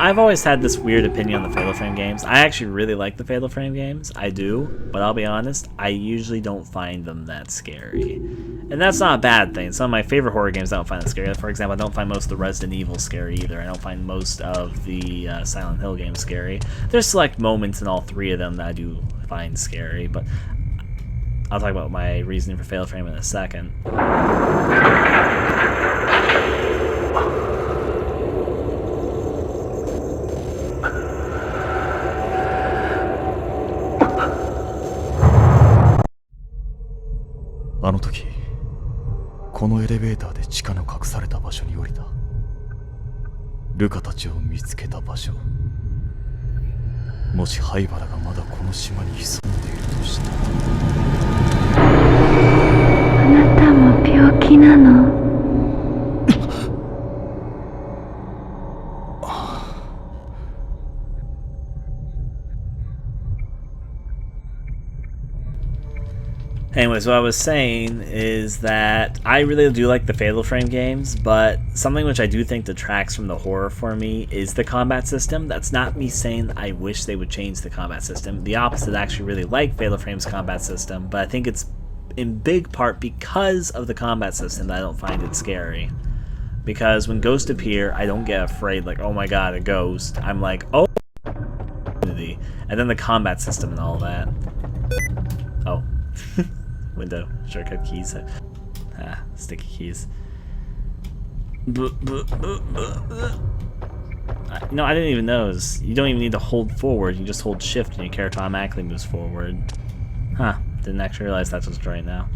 I've always had this weird opinion on the Fatal Frame games. I actually really like the Fatal Frame games. I do, but I'll be honest, I usually don't find them that scary. And that's not a bad thing. Some of my favorite horror games I don't find that scary. For example, I don't find most of the Resident Evil scary either. I don't find most of the Silent Hill games scary. There's select moments in all three of them that I do find scary, but I'll talk about my reasoning for Fatal Frame in a second. あの時このエレベーターで地下の隠された場所に降りた。ルカたちを見つけた場所。もし灰原がまだこの島に潜んでいるとしたら。あなたも病気なのAnyways, what I was saying is that I really do like the Fatal Frame games, but something which I do think detracts from the horror for me is the combat system. That's not me saying I wish they would change the combat system. The opposite, I actually really like Fatal Frame's combat system, but I think it's in big part because of the combat system that I don't find it scary. Because when ghosts appear, I don't get afraid like, oh my god, a ghost. I'm like, oh, and then the combat system and all that. Oh. Window, shortcut keys. Sticky keys. No, I didn't even notice. You don't even need to hold forward, you just hold shift and your character automatically moves forward. Huh, didn't actually realize that was right now.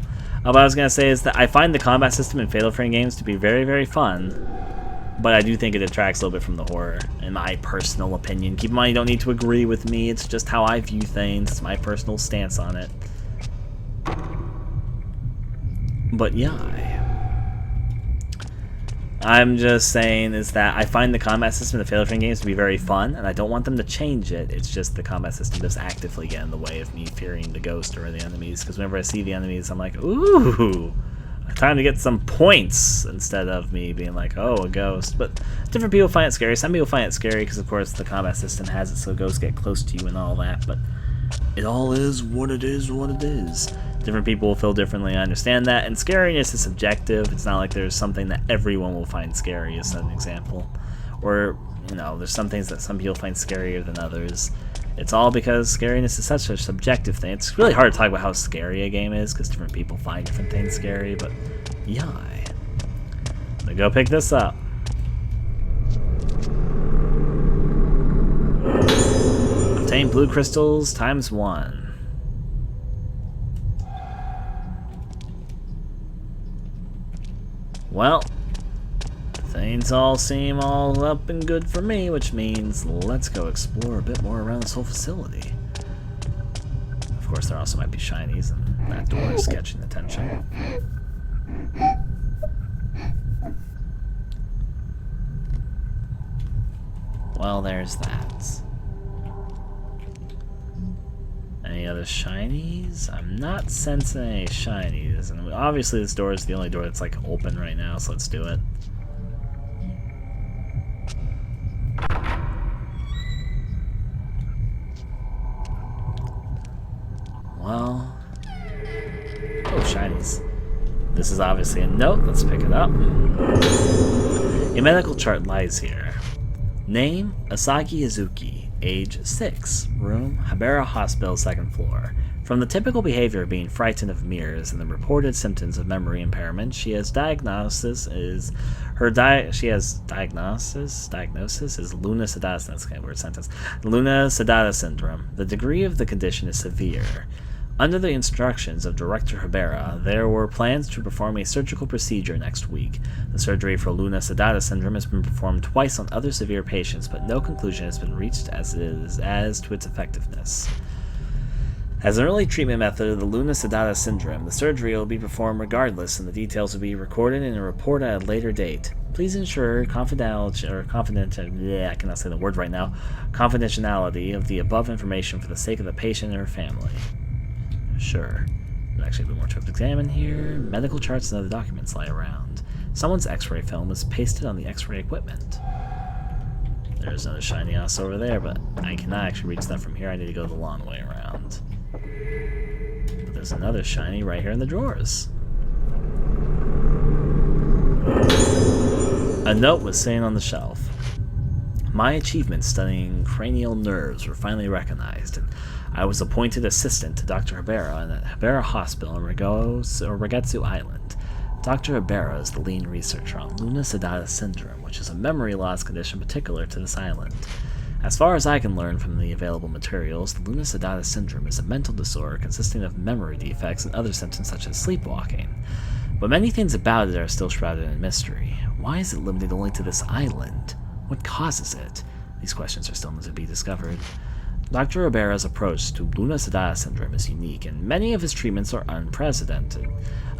What I was gonna say is that I find the combat system in Fatal Frame games to be very, very fun, but I do think it detracts a little bit from the horror, in my personal opinion. Keep in mind, you don't need to agree with me, it's just how I view things, it's my personal stance on it. But yeah, I'm just saying is that I find the combat system in the Fatal Frame games to be very fun, and I don't want them to change it. It's just the combat system does actively get in the way of me fearing the ghost or the enemies, because whenever I see the enemies, I'm like, ooh, time to get some points, instead of me being like, oh, a ghost. But different people find it scary. Some people find it scary because, of course, the combat system has it so ghosts get close to you and all that, but it all is what it is, what it is. Different people will feel differently, I understand that, and scariness is subjective. It's not like there's something that everyone will find scary, as an example. Or, you know, there's some things that some people find scarier than others. It's all because scariness is such a subjective thing. It's really hard to talk about how scary a game is, because different people find different things scary, but yeah. I'm gonna go pick this up. Obtain blue crystals ×1. Well, things all seem all up and good for me, which means let's go explore a bit more around this whole facility. Of course, there also might be shinies, and that door is catching attention. Well, there's that. Any other shinies? I'm not sensing any shinies. And obviously this door is the only door that's like open right now, so let's do it. Well... oh, shinies. This is obviously a note. Let's pick it up. A medical chart lies here. Name, Asagi Izuki. Age 6. Room, Habera Hospital, 2nd floor. From the typical behavior of being frightened of mirrors and the reported symptoms of memory impairment, she has diagnosis is Luna Sedata. That's kind of a weird sentence. Luna Sedata syndrome. The degree of the condition is severe. Under the instructions of Director Habera, there were plans to perform a surgical procedure next week. The surgery for Luna Sedata syndrome has been performed twice on other severe patients, but no conclusion has been reached as to its effectiveness. As an early treatment method of the Luna Sedata syndrome, the surgery will be performed regardless, and the details will be recorded in a report at a later date. Please ensure confidentiality of the above information for the sake of the patient and her family. Sure. There's actually a bit more to examine here. Medical charts and other documents lie around. Someone's x-ray film was pasted on the x-ray equipment. There's another shiny ass over there, but I cannot actually reach that from here. I need to go the long way around. But there's another shiny right here in the drawers. A note was saying on the shelf, "My achievements studying cranial nerves were finally recognized, and I was appointed assistant to Dr. Hibera at Hibera Hospital in Regetsu Island. Dr. Hibera is the lead researcher on Lunar Eclipse syndrome, which is a memory loss condition particular to this island. As far as I can learn from the available materials, the Lunar Eclipse syndrome is a mental disorder consisting of memory defects and other symptoms such as sleepwalking. But many things about it are still shrouded in mystery. Why is it limited only to this island? What causes it? These questions are still to be discovered. Dr. Hibera's approach to Lunar Eclipse syndrome is unique, and many of his treatments are unprecedented.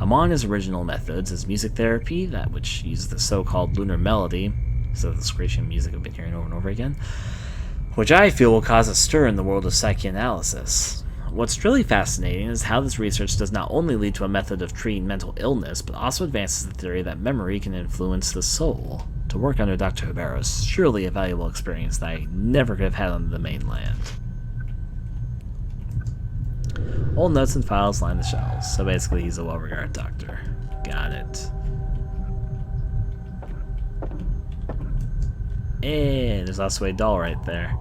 Among his original methods is music therapy, that which uses the so-called lunar melody, so the screeching music I've been hearing over and over again, which I feel will cause a stir in the world of psychoanalysis. What's really fascinating is how this research does not only lead to a method of treating mental illness, but also advances the theory that memory can influence the soul. To work under Dr. Hibera is surely a valuable experience that I never could have had on the mainland." Old notes and files line the shelves, so basically he's a well-regarded doctor. Got it. And there's also a doll right there.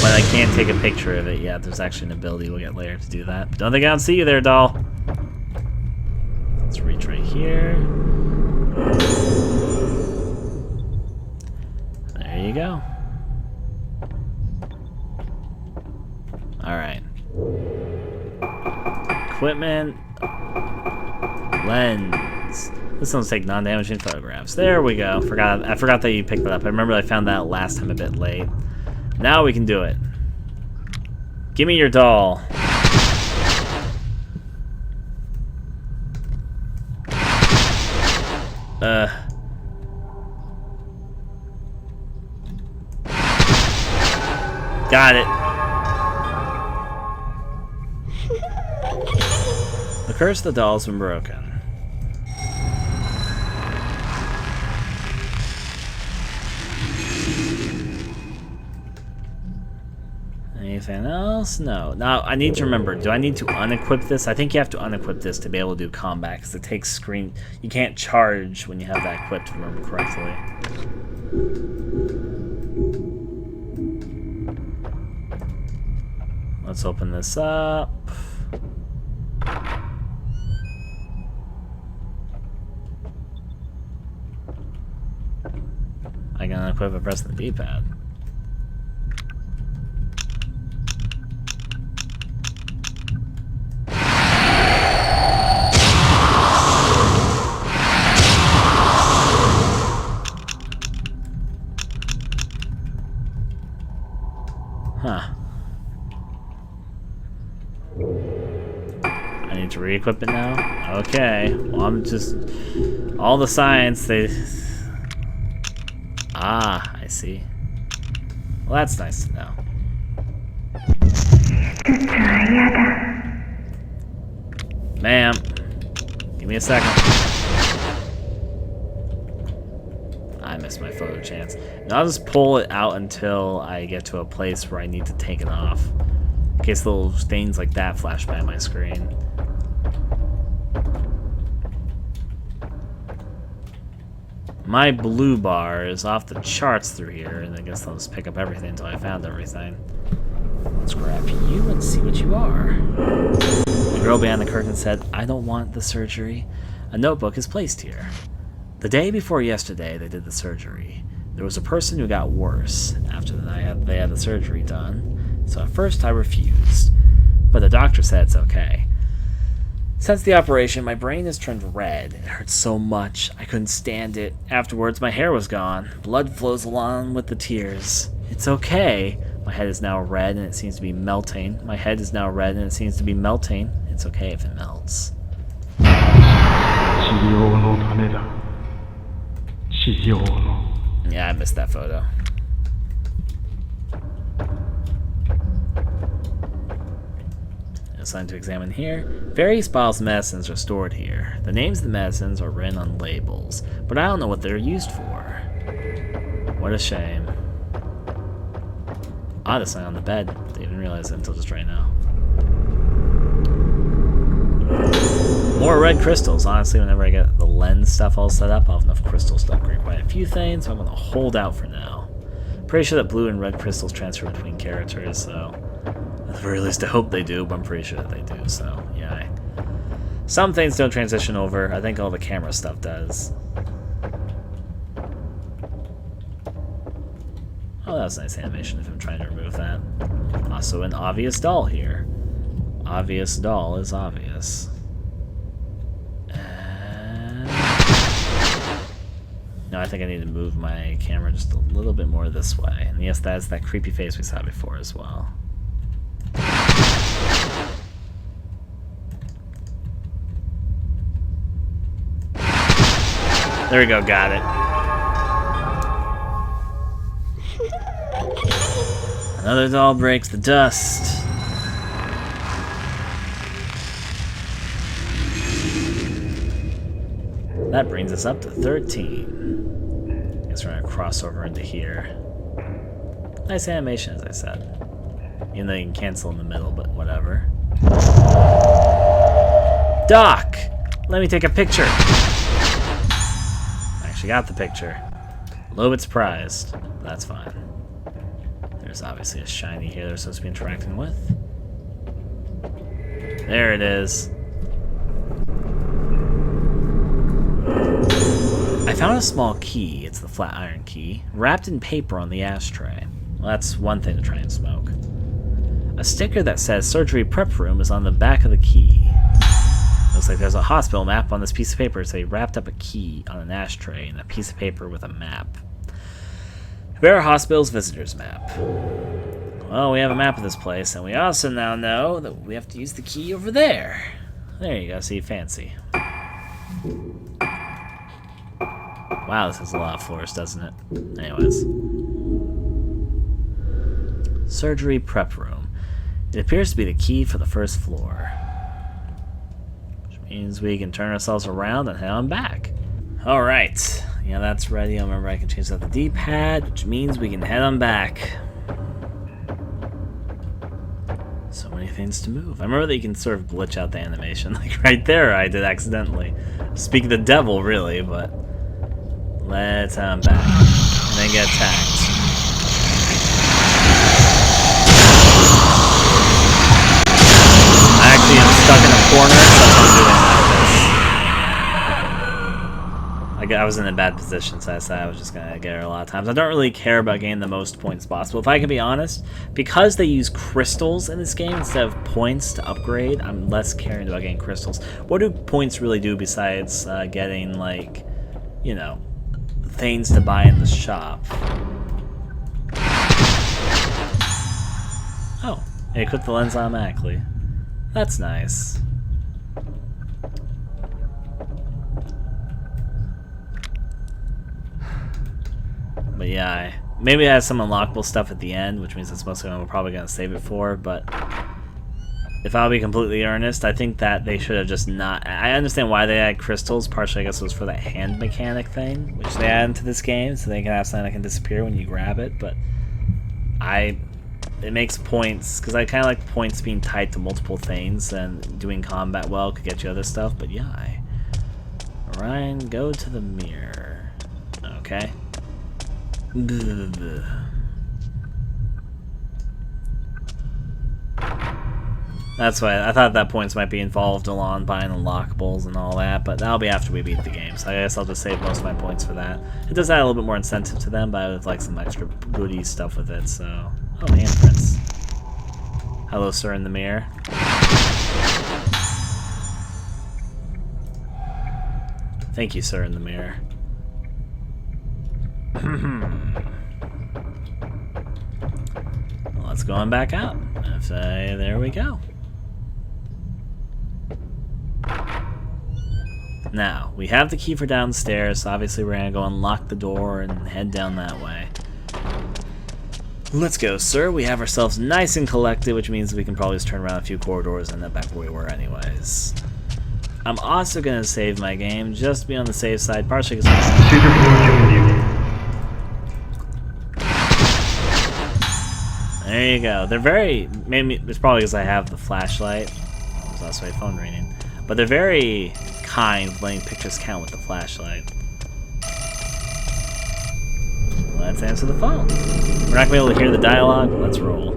But I can't take a picture of it yet. There's actually an ability we'll get later to do that. But don't think I don't see you there, doll. Let's reach right here. There you go. Alright. Equipment. Lens. This one's take non-damaging photographs. There we go. I forgot that you picked that up. I remember I found that last time a bit late. Now we can do it. Give me your doll. Got it. The curse of the doll has been broken. Anything else? No. Now, I need to remember, do I need to unequip this? I think you have to unequip this to be able to do combat, because it takes screen... You can't charge when you have that equipped, if I remember correctly. Let's open this up. I can unequip by pressing the D-pad. Huh. I need to re-equip it now? Okay. Well, I'm just... All the science, they... Ah, I see. Well, that's nice to know. Ma'am. Give me a second. I missed my photo chance. Now I'll just pull it out until I get to a place where I need to take it off. In case little things like that flash by my screen. My blue bar is off the charts through here, and I guess I'll just pick up everything until I found everything. Let's grab you and see what you are. The girl behind the curtain said, "I don't want the surgery." A notebook is placed here. The day before yesterday they did the surgery. There was a person who got worse after they had the surgery done, so at first I refused. But the doctor said it's okay. Since the operation, my brain has turned red. It hurt so much, I couldn't stand it. Afterwards, my hair was gone. Blood flows along with the tears. It's okay. My head is now red and it seems to be melting. My head is now red and it seems to be melting. It's okay if it melts. Yeah, I missed that photo. Assigned to examine here. Various bottles of medicines are stored here. The names of the medicines are written on labels, but I don't know what they're used for. What a shame. Honestly, on the bed. Didn't even realize it until just right now. More red crystals. Honestly, whenever I get the lens stuff all set up, I'll have enough crystals to upgrade quite a few things, so I'm going to hold out for now. Pretty sure that blue and red crystals transfer between characters, so at the very least I hope they do, but I'm pretty sure that they do, so yeah. Some things don't transition over. I think all the camera stuff does. Oh, that was a nice animation if I'm trying to remove that. Also an obvious doll here. Obvious doll is obvious. No, I think I need to move my camera just a little bit more this way. And yes, that's that creepy face we saw before as well. There we go, got it. Another doll breaks the dust. That brings us up to 13. Guess we're gonna cross over into here. Nice animation, as I said. Even though you can cancel in the middle, but whatever. Doc! Let me take a picture! I actually got the picture. A little bit surprised, but that's fine. There's obviously a shiny here they're supposed to be interacting with. There it is. I found a small key, it's the flat iron key, wrapped in paper on the ashtray. Well, that's one thing to try and smoke. A sticker that says surgery prep room is on the back of the key. Looks like there's a hospital map on this piece of paper, so he wrapped up a key on an ashtray and a piece of paper with a map. Vera Hospital's visitors map. Well, we have a map of this place, and we also now know that we have to use the key over there. There you go, see, fancy. Wow, this has a lot of floors, doesn't it? Anyways. Surgery prep room. It appears to be the key for the first floor. Which means we can turn ourselves around and head on back. Alright. Yeah, that's ready. I remember I can change out the D-pad, which means we can head on back. So many things to move. I remember that you can sort of glitch out the animation. Like right there, I did accidentally. Speak of the devil, really, but... Let's head on back. And then get attacked. I actually am stuck in a corner, so that's what I'm doing like this. I was in a bad position, so I said I was just going to get her a lot of times. I don't really care about getting the most points possible. If I can be honest, because they use crystals in this game instead of points to upgrade, I'm less caring about getting crystals. What do points really do besides getting, like, you know, things to buy in the shop? Oh, it equipped the lens automatically. That's nice. But yeah, maybe it has some unlockable stuff at the end, which means that's mostly what we're probably going to save it for, but if I'll be completely earnest, I think that they should have just not... I understand why they add crystals, partially I guess it was for that hand mechanic thing, which they add into this game, so they can have something that can disappear when you grab it, but it makes points, because I kind of like points being tied to multiple things, and doing combat well could get you other stuff, but yeah. Ryan, go to the mirror. Okay. That's why I thought that points might be involved along buying unlockables and all that, but that'll be after we beat the game, so I guess I'll just save most of my points for that. It does add a little bit more incentive to them, but I would like some extra goodie stuff with it, so... Oh, handprints. Hello, sir in the mirror. Thank you, sir in the mirror. Well, let's go on back out. There we go. Now, we have the key for downstairs, so obviously we're going to go unlock the door and head down that way. Let's go, sir. We have ourselves nice and collected, which means we can probably just turn around a few corridors and end up back where we were anyways. I'm also going to save my game, just to be on the safe side, partially because there you go. They're very... Maybe it's probably because I have the flashlight. There's also a phone ringing. But they're very kind with letting pictures count with the flashlight. Let's answer the phone. We're not going to be able to hear the dialogue. Let's roll.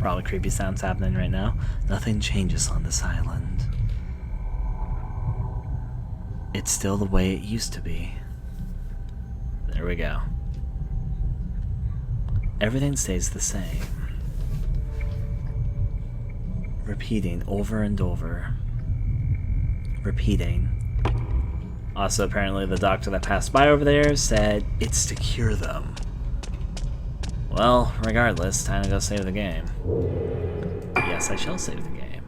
Probably creepy sounds happening right now. Nothing changes on this island. It's still the way it used to be. There we go. Everything stays the same. Repeating over and over. Repeating. Also, apparently the doctor that passed by over there said it's to cure them. Well, regardless, time to go save the game. Yes, I shall save the game.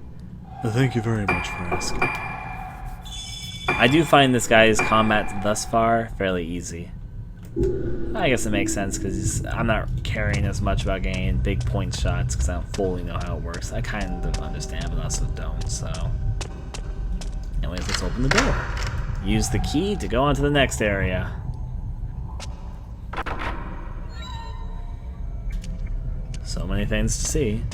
Thank you very much for asking. I do find this guy's combat thus far fairly easy. I guess it makes sense because I'm not caring as much about getting big point shots because I don't fully know how it works. I kind of understand, but also don't, so... Anyways, let's open the door. Use the key to go on to the next area. So many things to see.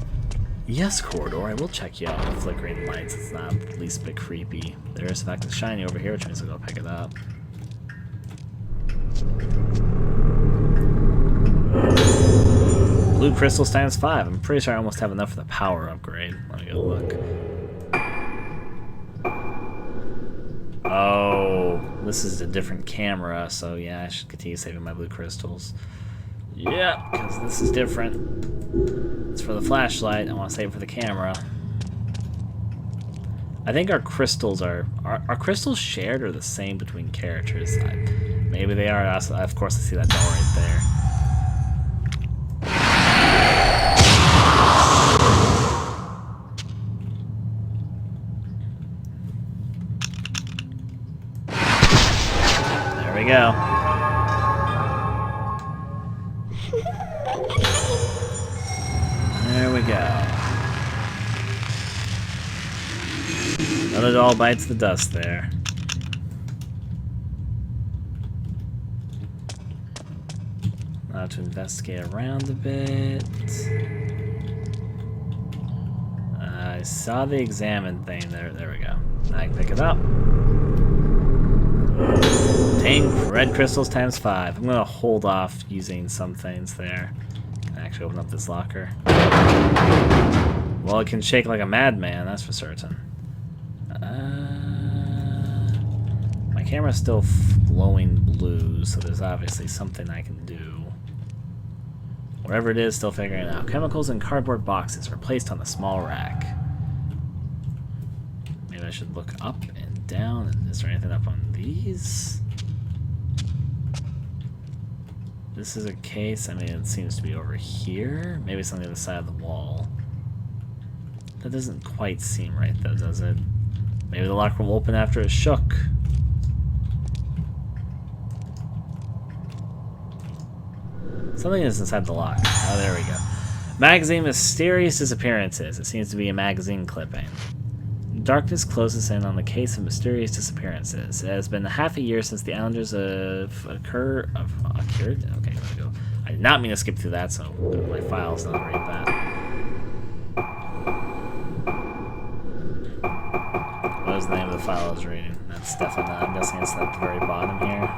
Yes, corridor, I will check you out with flickering lights. It's not the least bit creepy. There is, in fact, a shiny over here, which means I'll go pick it up. Blue crystals times 5. I'm pretty sure I almost have enough for the power upgrade. Let me go look. Oh, this is a different camera, so yeah, I should continue saving my blue crystals. Yeah, because this is different. It's for the flashlight. I want to save it for the camera. I think our crystals are crystals shared or the same between characters? Maybe they are. Also, of course, I see that door right there. There we go. There we go. Another doll bites the dust there. Now to investigate around a bit. I saw the examine thing there. There we go. I can pick it up. 10 red crystals times 5. I'm gonna hold off using some things there. Can I actually open up this locker? Well, it can shake like a madman, that's for certain. My camera's still glowing blue, so there's obviously something I can do. Whatever it is, still figuring it out. Chemicals in cardboard boxes are placed on a small rack. Maybe I should look up and down. Is there anything up on these? This is a case. I mean, it seems to be over here. Maybe it's on the other side of the wall. That doesn't quite seem right, though, does it? Maybe the locker will open after it's shook. Something is inside the lock. Oh, there we go. Magazine Mysterious Disappearances. It seems to be a magazine clipping. Darkness closes in on the case of mysterious disappearances. It has been half a year since the Islanders have occurred. Okay, let me go. I did not mean to skip through that, so go to my files and I'll read that. What is the name of the file I was reading? That's definitely not. I'm guessing it's at the very bottom here.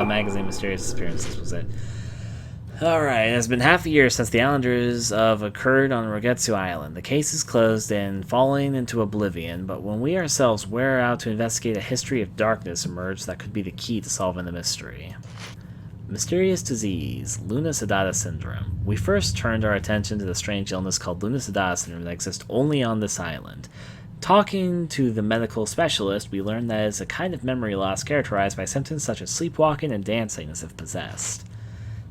Magazine Mysterious Disappearances was it. Alright, it has been half a year since the Islanders have occurred on Rogetsu Island. The case is closed and falling into oblivion, but when we ourselves were out to investigate, a history of darkness emerged that could be the key to solving the mystery. Mysterious disease, Lunar Eclipse syndrome. We first turned our attention to the strange illness called Lunar Eclipse syndrome that exists only on this island. Talking to the medical specialist, we learned that it's a kind of memory loss characterized by symptoms such as sleepwalking and dancing as if possessed.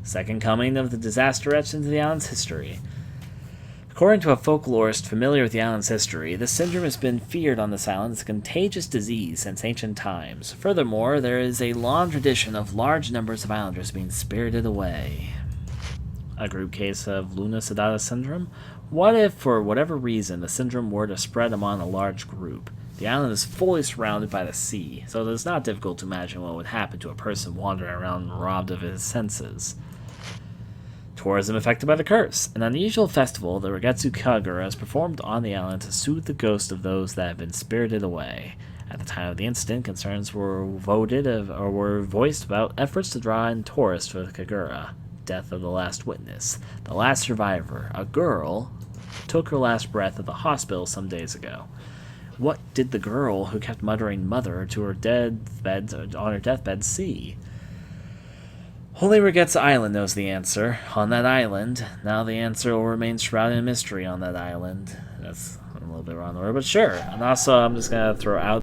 Second coming of the disaster etched into the island's history. According to a folklorist familiar with the island's history, this syndrome has been feared on this island as a contagious disease since ancient times. Furthermore, there is a long tradition of large numbers of islanders being spirited away. A group case of Lunar Eclipse syndrome? What if, for whatever reason, the syndrome were to spread among a large group? The island is fully surrounded by the sea, so it is not difficult to imagine what would happen to a person wandering around robbed of his senses. Tourism affected by the curse. An unusual festival, the Regetsu Kagura, is performed on the island to soothe the ghosts of those that have been spirited away. At the time of the incident, concerns were voiced about efforts to draw in tourists for the Kagura. Death of the last witness. The last survivor, a girl, took her last breath at the hospital some days ago. What did the girl who kept muttering mother to her on her deathbed see? Only Regetsu Island knows the answer. On that island. Now the answer will remain shrouded in mystery on that island. That's a little bit wrong word, but sure. And also, I'm just going to throw out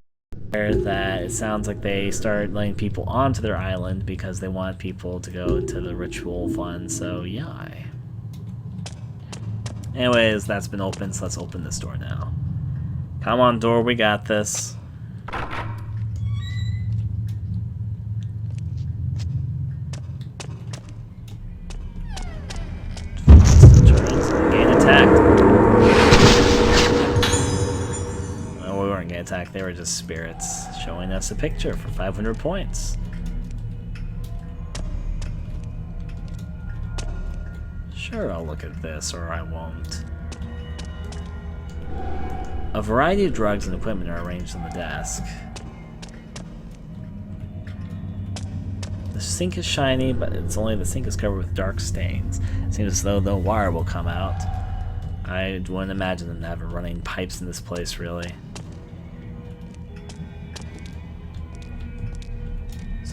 there that it sounds like they started letting people onto their island because they want people to go to the ritual fun, so yeah. Anyways, that's been opened, so let's open this door now. Come on, door, we got this. Attack. They were just spirits showing us a picture for 500 points. Sure, I'll look at this, or I won't. A variety of drugs and equipment are arranged on the desk. The sink is shiny, but it's only the sink is covered with dark stains. It seems as though the wire will come out. I wouldn't imagine them having running pipes in this place, really.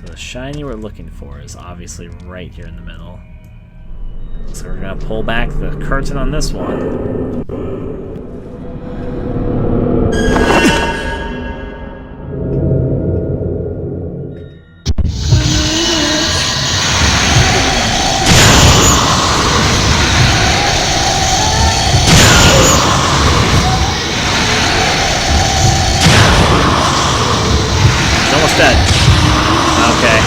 The shiny we're looking for is obviously right here in the middle. So we're going to pull back the curtain on this one. It's almost dead. Okay.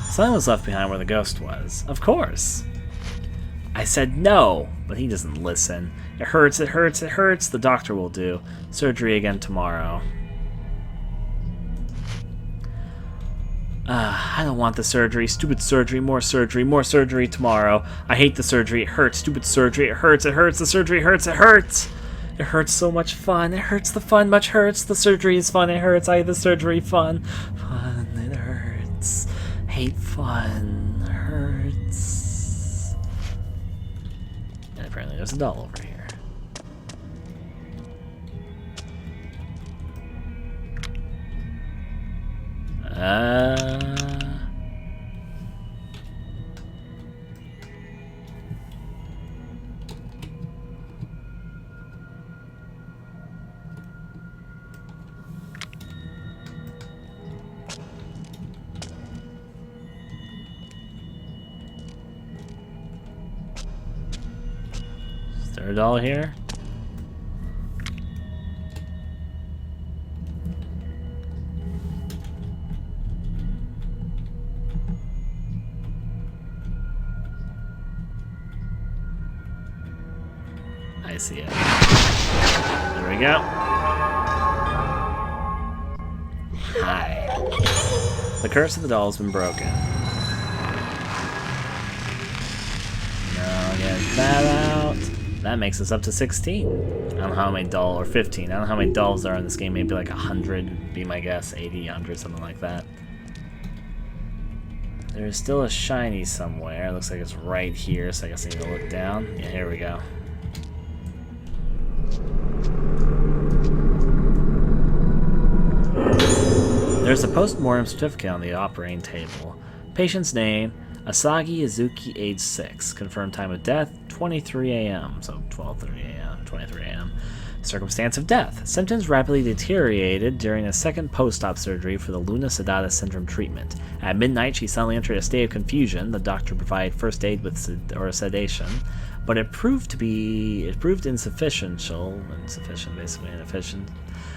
Something was left behind where the ghost was. Of course. I said no, but he doesn't listen. It hurts, it hurts, it hurts. The doctor will do. Surgery again tomorrow. I don't want the surgery. Stupid surgery. More surgery. More surgery tomorrow. I hate the surgery. It hurts. Stupid surgery. It hurts. It hurts. The surgery hurts. It hurts. It hurts so much fun. It hurts. The fun much hurts. The surgery is fun. It hurts. I hate the surgery. Fun. Fun. It hurts. Hate fun. Hurts. And apparently there's a doll over here. Is there a doll here? I see it. There we go. Hi. The curse of the doll has been broken. Now get that out. That makes us up to 16. I don't know how many dolls, or 15. I don't know how many dolls there are in this game. Maybe like 100, be my guess. 80, 100, something like that. There's still a shiny somewhere. It looks like it's right here, so I guess I need to look down. Yeah, here we go. There's a post-mortem certificate on the operating table. Patient's name, Asagi Izuki, age 6. Confirmed time of death, 12:23 a.m., so 12:30 a.m., 23 a.m. Circumstance of death. Symptoms rapidly deteriorated during a second post-op surgery for the Luna Sedata syndrome treatment. At midnight, she suddenly entered a state of confusion. The doctor provided first aid with sedation, but it proved insufficient, basically inefficient.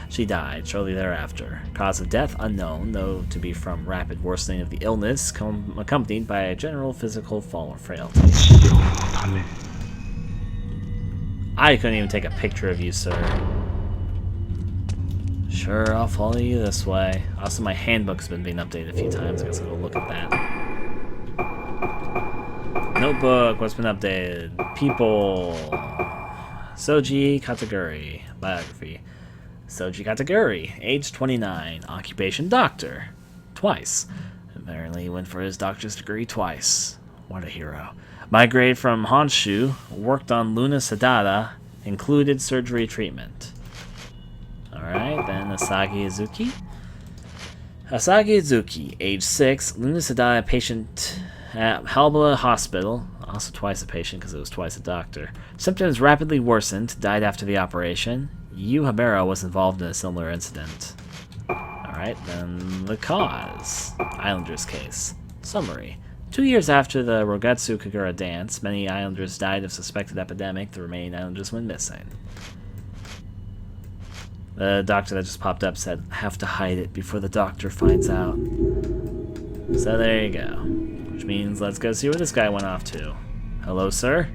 She died shortly thereafter. Cause of death unknown, though to be from rapid worsening of the illness, accompanied by a general physical fall or frailty. I couldn't even take a picture of you, sir. Sure, I'll follow you this way. Also, my handbook's been being updated a few times. I guess I'll go look at that. Notebook, what's been updated? People. Soji Kataguri. Biography. Soji Kataguri, age 29. Occupation doctor. Twice. Apparently he went for his doctor's degree twice. What a hero. Migrated from Honshu, worked on Luna Sedata, included surgery treatment. Alright, then Asagi Izuki. Asagi Izuki, age 6, Luna Sedata patient at Halba Hospital, also twice a patient because it was twice a doctor. Symptoms rapidly worsened, died after the operation. Yu Habera was involved in a similar incident. Alright, then the cause. Islanders case. Summary. 2 years after the Rogetsu Kagura dance, many islanders died of suspected epidemic. The remaining islanders went missing. The doctor that just popped up said, have to hide it before the doctor finds out. So there you go. Which means let's go see where this guy went off to. Hello, sir?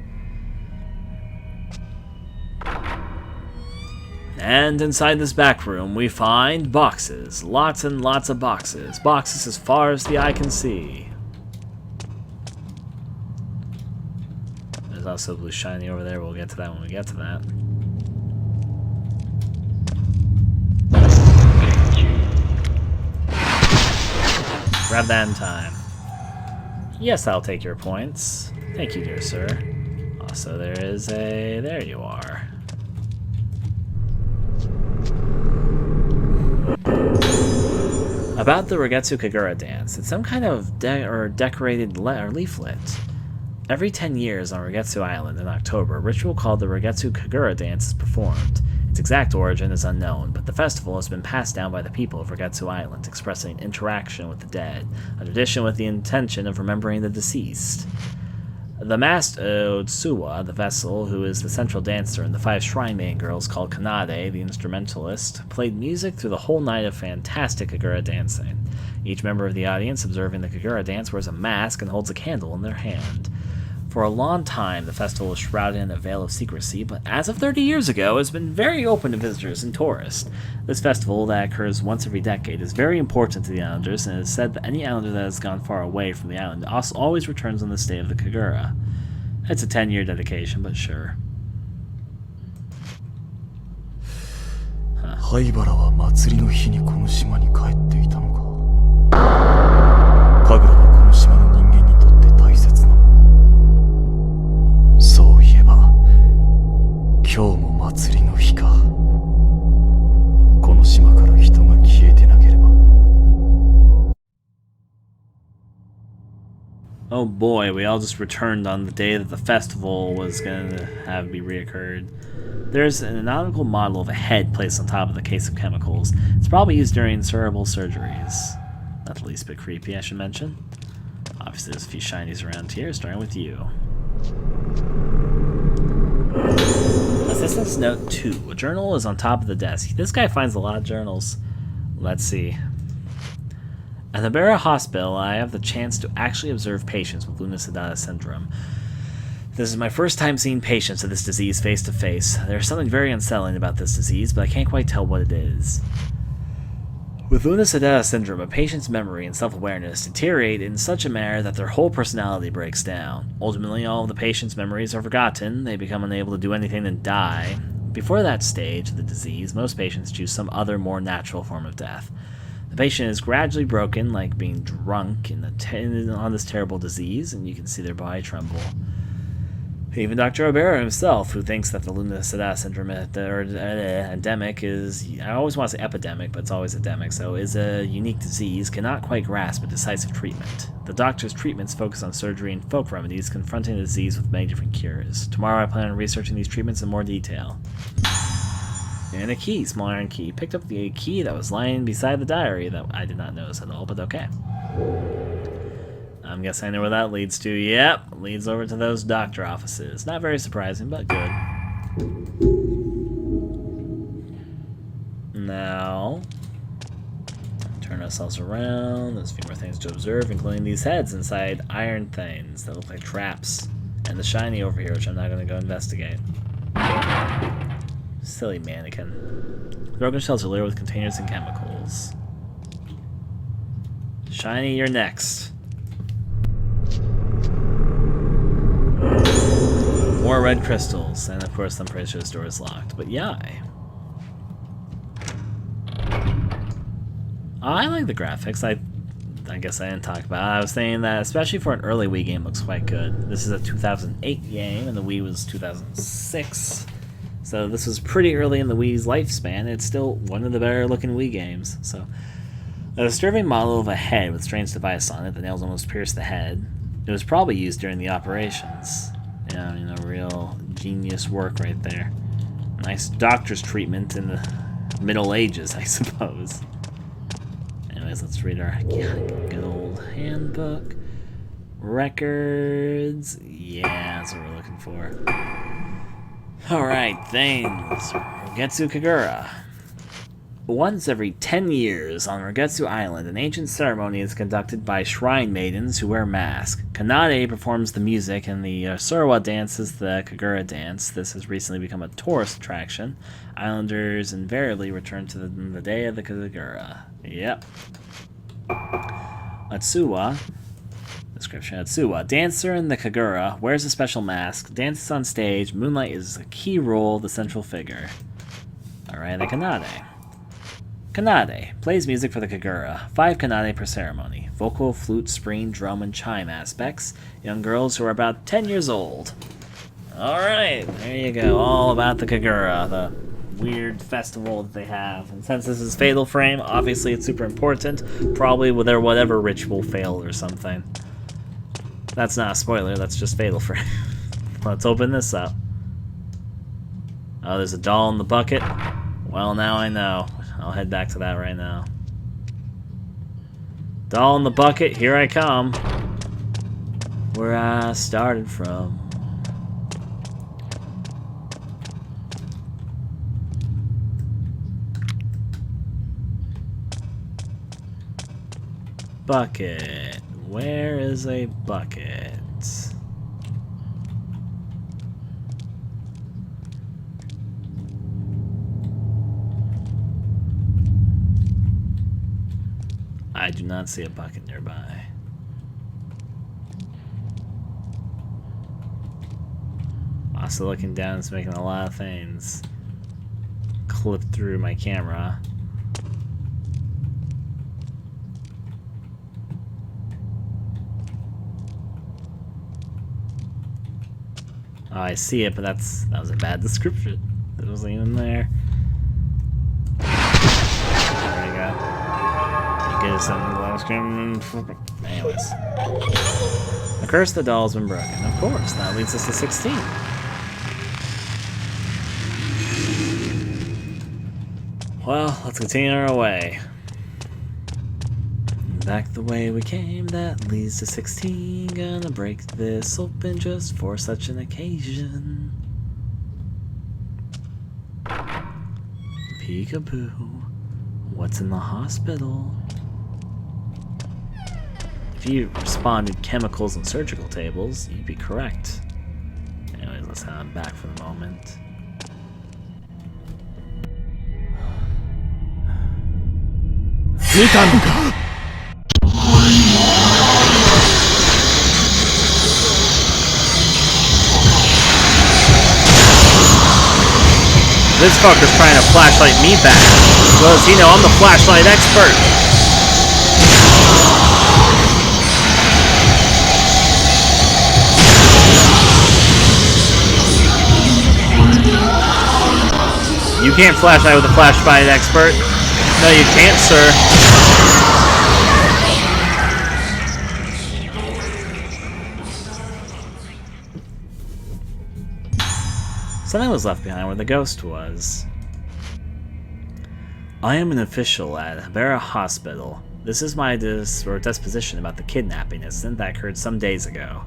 And inside this back room, we find boxes. Lots and lots of boxes. Boxes as far as the eye can see. There's also blue shiny over there. We'll get to that when we get to that. Grab that in time. Yes, I'll take your points. Thank you, dear sir. Also, there is a... There you are. About the Rogetsu Kagura dance. It's some kind of decorated leaflet. Every 10 years on Rogetsu Island in October, a ritual called the Rogetsu Kagura dance is performed. Its exact origin is unknown, but the festival has been passed down by the people of Rogetsu Island, expressing interaction with the dead, a tradition with the intention of remembering the deceased. The masked Otsuwa, the vessel, who is the central dancer, and the 5 Shrine Maiden girls called Kanade, the instrumentalist, played music through the whole night of fantastic Kagura dancing. Each member of the audience observing the Kagura dance wears a mask and holds a candle in their hand. For a long time, the festival was shrouded in a veil of secrecy, but as of 30 years ago, has been very open to visitors and tourists. This festival, that occurs once every decade, is very important to the islanders, and it is said that any islander that has gone far away from the island always returns on this day of the Kagura. It's a 10-year dedication, but sure. 灰原は祭りの日にこの島に帰っていたのか。神楽はこの島の人間にとって大切なもの。そういえば今日も祭りの日か。この島から人が消えてなければ。Oh boy, we all just returned on the day that the festival was going to have be reoccurred. There's an anatomical model of a head placed on top of the case of chemicals. It's probably used during cerebral surgeries. Not the least bit creepy, I should mention. Obviously, there's a few shinies around here, starting with you. Assistant's Note 2. A journal is on top of the desk. This guy finds a lot of journals. Let's see. At the Barra Hospital, I have the chance to actually observe patients with Luna Sedata syndrome. This is my first time seeing patients of this disease face to face. There's something very unsettling about this disease, but I can't quite tell what it is. With Luna Sedata syndrome, a patient's memory and self-awareness deteriorate in such a manner that their whole personality breaks down. Ultimately, all of the patient's memories are forgotten, they become unable to do anything and die. Before that stage of the disease, most patients choose some other, more natural form of death. The patient is gradually broken, like being drunk on this terrible disease, and you can see their body tremble. Even Dr. Obera himself, who thinks that the Lunar syndrome endemic is, I always want to say epidemic, but it's always endemic, so is a unique disease, cannot quite grasp a decisive treatment. The doctor's treatments focus on surgery and folk remedies, confronting the disease with many different cures. Tomorrow I plan on researching these treatments in more detail. And a key, small iron key. Picked up the key that was lying beside the diary that I did not notice at all, but okay. I'm guessing I know where that leads to. Yep, leads over to those doctor offices. Not very surprising, but good. Now, turn ourselves around. There's a few more things to observe, including these heads inside iron things that look like traps. And the shiny over here, which I'm not going to go investigate. Silly mannequin. Broken shells are littered with containers and chemicals. Shiny, you're next. More red crystals, and of course I'm pretty sure this door is locked, but yay. I like the graphics. I guess I didn't talk about it. I was saying that especially for an early Wii game, it looks quite good. This is a 2008 game, and the Wii was 2006. So this was pretty early in the Wii's lifespan. It's still one of the better looking Wii games. So a disturbing model of a head with strange device on it. The nails almost pierced the head. It was probably used during the operations. Yeah, you know, real genius work right there. Nice doctor's treatment in the Middle Ages, I suppose. Anyways, let's read our good old handbook. Records. Yeah, that's what we're looking for. Alright, things. Rugetsu Kagura. Once every 10 years on Rugetsu Island, an ancient ceremony is conducted by shrine maidens who wear masks. Kanade performs the music, and the Surawa dances the Kagura dance. This has recently become a tourist attraction. Islanders invariably return to the day of the Kagura. Yep. Atsuwa. Description: Atsuwa, dancer in the Kagura, wears a special mask, dances on stage. Moonlight is a key role, the central figure. Alright, the Kanade. Kanade plays music for the Kagura. 5 Kanade per ceremony. Vocal, flute, spring, drum, and chime aspects. Young girls who are about 10 years old. Alright, there you go. All about the Kagura, the weird festival that they have. And since this is Fatal Frame, obviously it's super important. Probably with their whatever ritual failed or something. That's not a spoiler, that's just Fatal Frame. Let's open this up. Oh, there's a doll in the bucket. Well, now I know. I'll head back to that right now. Doll in the bucket, here I come. Where I started from. Bucket. Where is a bucket? I do not see a bucket nearby. Also looking down, it's making a lot of things clip through my camera. Oh, I see it, but that was a bad description. It wasn't even there. There we go. You get us something last screen. Anyways. The curse of the doll has been broken. Of course, that leads us to 16. Well, let's continue our way. Back the way we came, that leads to 16. Gonna break this open just for such an occasion. Peekaboo. What's in the hospital? If you responded chemicals and surgical tables, you'd be correct. Anyways, let's have him back for the moment. This fucker's trying to flashlight me back. Well, as you know, I'm the flashlight expert. You can't flashlight with a flashlight expert. No, you can't, sir. Something was left behind where the ghost was. I am an official at Habera Hospital. This is my disposition about the kidnapping incident that occurred some days ago.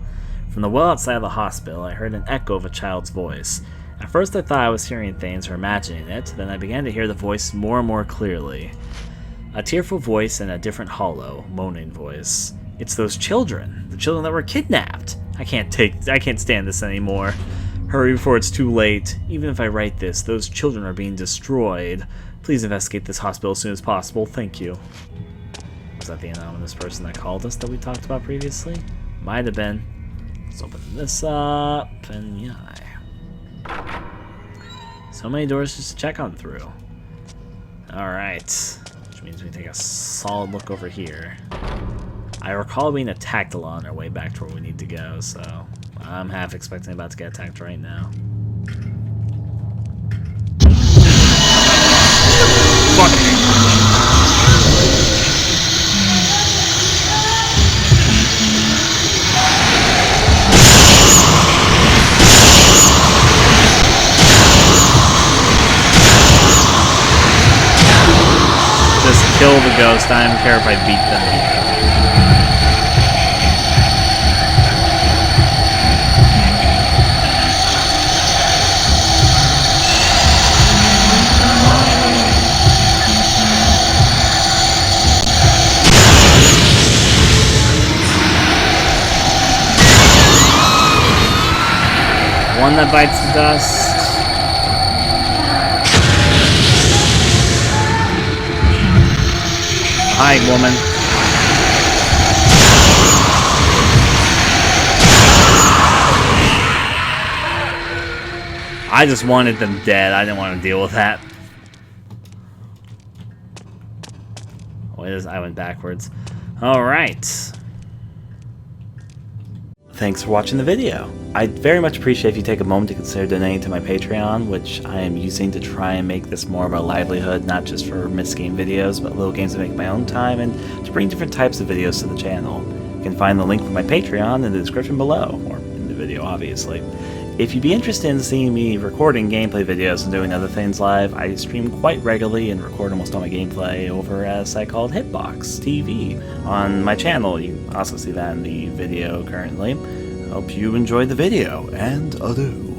From the well outside of the hospital, I heard an echo of a child's voice. At first I thought I was hearing things or imagining it, then I began to hear the voice more and more clearly. A tearful voice and a different hollow, moaning voice. It's those children. The children that were kidnapped. I can't stand this anymore. Hurry before it's too late. Even if I write this, those children are being destroyed. Please investigate this hospital as soon as possible. Thank you. Was that the anonymous person that called us that we talked about previously? Might have been. Let's open this up, and yeah. So many doors just to check on through. Alright. Which means we take a solid look over here. I recall being attacked a lot on our way back to where we need to go, so I'm half expecting about to get attacked right now. Fuck. Just kill the ghost. I don't care if I beat them. One that bites the dust. Hi, woman. I just wanted them dead. I didn't want to deal with that. I went backwards. Alright. Thanks for watching the video. I'd very much appreciate if you take a moment to consider donating to my Patreon, which I am using to try and make this more of a livelihood, not just for missed game videos, but little games I make in my own time, and to bring different types of videos to the channel. You can find the link for my Patreon in the description below, or in the video obviously. If you'd be interested in seeing me recording gameplay videos and doing other things live, I stream quite regularly and record almost all my gameplay over at a site called Hitbox TV on my channel. You can also see that in the video currently. Hope you enjoyed the video, and adieu.